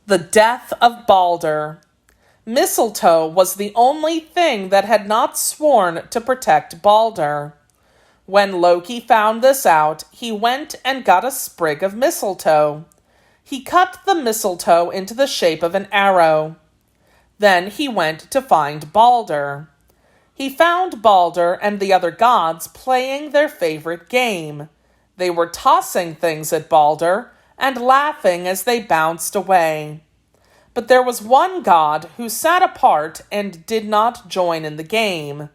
The death of Balder. Mistletoe was the only thing that had not sworn to protect Balder. When Loki found this out, he went and got a sprig of mistletoe. He cut the mistletoe into the shape of an arrow. Then he went to find Balder. He found Balder and the other gods playing their favorite game. They were tossing things at Balder and laughing as they bounced away. But there was one god who sat apart and did not join in the game.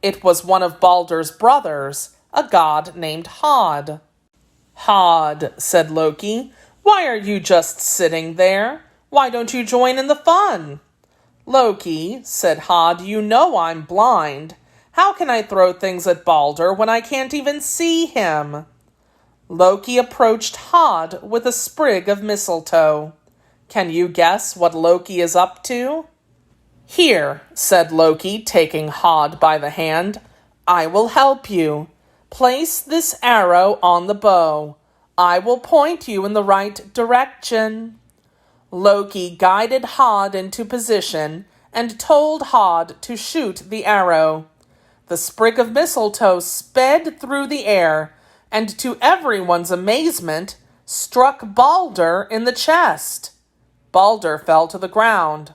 It was one of Balder's brothers, a god named Hod. "Hod," said Loki, "why are you just sitting there? Why don't you join in the fun?" "Loki," said Hod, "you know I'm blind. How can I throw things at Balder when I can't even see him?" Loki approached Hod with a sprig of mistletoe. Can you guess what Loki is up to? "Here," said Loki, taking Hod by the hand, "I will help you. Place this arrow on the bow. I will point you in the right direction." Loki guided Hod into position and told Hod to shoot the arrow. The sprig of mistletoe sped through the air and, to everyone's amazement, struck Balder in the chest. Balder fell to the ground.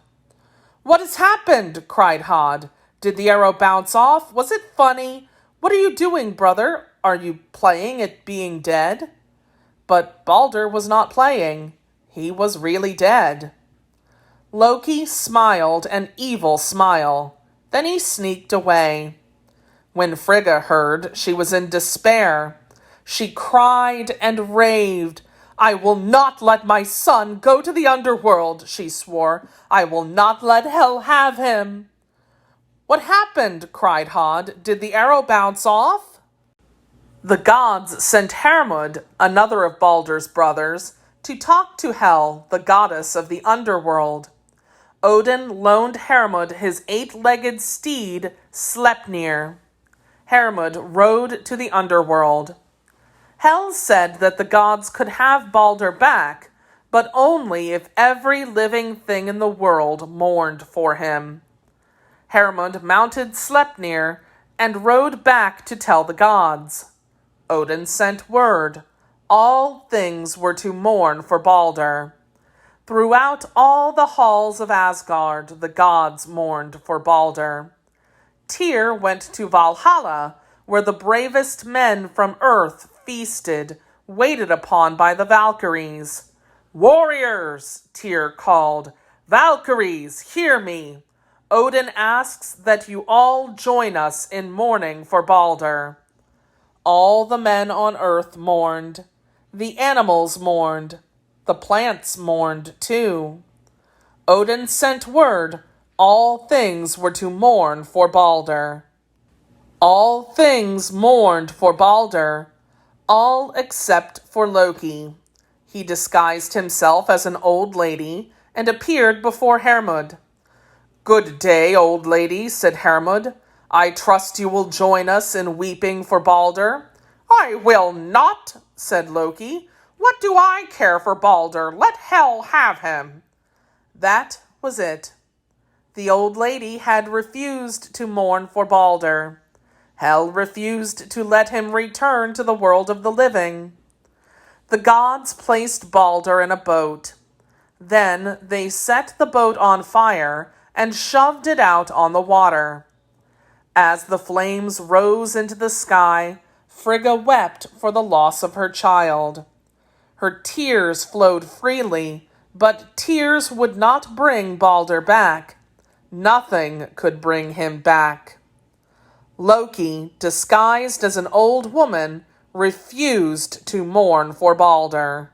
"What has happened?" cried Hod. "Did the arrow bounce off? Was it funny? What are you doing, brother? Are you playing at being dead?" But Balder was not playing. He was really dead. Loki smiled an evil smile. Then he sneaked away. When Frigga heard, she was in despair. She cried and raved. "I will not let my son go to the underworld," she swore. "I will not let hell have him." "What happened?" cried Hod. "Did the arrow bounce off?" The gods sent Hermod, another of Balder's brothers, to talk to Hel, the goddess of the underworld. Odin loaned Hermod his 8-legged steed, Sleipnir. Hermod rode to the underworld. Hel said that the gods could have Balder back, but only if every living thing in the world mourned for him. Hermod mounted Sleipnir and rode back to tell the gods. Odin sent word. All things were to mourn for Balder. Throughout all the halls of Asgard, the gods mourned for Balder. Tyr went to Valhalla, where the bravest men from Earth feasted, waited upon by the Valkyries. "Warriors," Tyr called, "Valkyries, hear me. Odin asks that you all join us in mourning for Balder." All the men on Earth mourned. The animals mourned. The plants mourned too. Odin sent word. All things were to mourn for Balder. All things mourned for Balder, all except for Loki. He disguised himself as an old lady and appeared before Hermod. "Good day, old lady," said Hermod. "I trust you will join us in weeping for Balder." "I will not," said Loki. "What do I care for Balder? Let Hel have him." That was it. The old lady had refused to mourn for Balder. Hel refused to let him return to the world of the living. The gods placed Balder in a boat. Then they set the boat on fire and shoved it out on the water. As the flames rose into the sky, Frigga wept for the loss of her child. Her tears flowed freely, but tears would not bring Balder back. Nothing could bring him back. Loki, disguised as an old woman, refused to mourn for Balder.